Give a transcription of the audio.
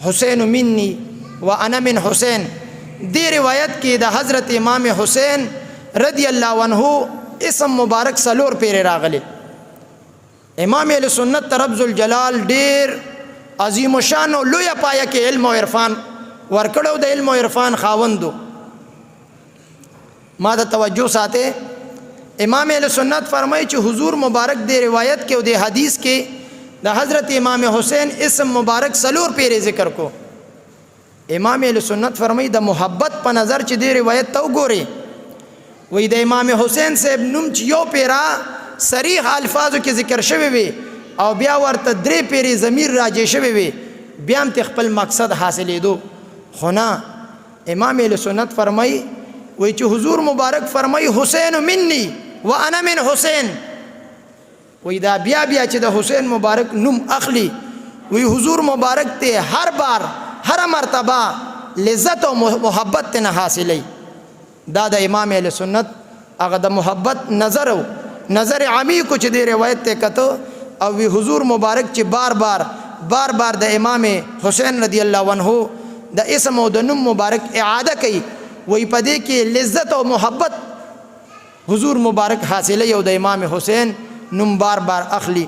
حسین منی وانا من حسین. دی روایت کې د حضرت امام حسین رضی الله عنه اسم مبارک سلور پیر راغلی. امام اهل سنت رب ذوالجلال ډیر عظیم الشان او لوی پایه کې علم او عرفان ورکړو، د علم او عرفان خاوندو. ما د توجه ساته امام اهل سنت فرمایي چې حضور مبارک دی روایت کې او د حدیث کې د حضرت امام حسین اسم مبارک سلور پیر ذکر کو. امام اهل سنت فرمایي د محبت په نظر چې دی روایت ته وګوري، وې د امام حسین صاحب نوم چې یو پیرا صریح الفاظو کې ذکر شوی وي او بیا ورته درې پیری ضمیر راجع شوی وي، بیا هم خپل مقصد حاصلېدو. خو نه، امام اهل سنت فرمایي وای چې حضور مبارک فرمایي حسین منی وانا من حسین. وای دا بیا چې د حسین مبارک نوم اخلي، وای حضور مبارک ته هر بار هر مرتبه لذت او محبت نه حاصلې. دا د امام اهل سنت هغه د محبت نظر عمیق چې د روایت ته کته، او وی حضور مبارک چې بار بار د امام حسین رضی الله عنه د اسم او د نوم مبارک اعاده کوي، وی پدې کې لذت او محبت حضور مبارک حاصلې او د امام حسین نوم بار اخلي.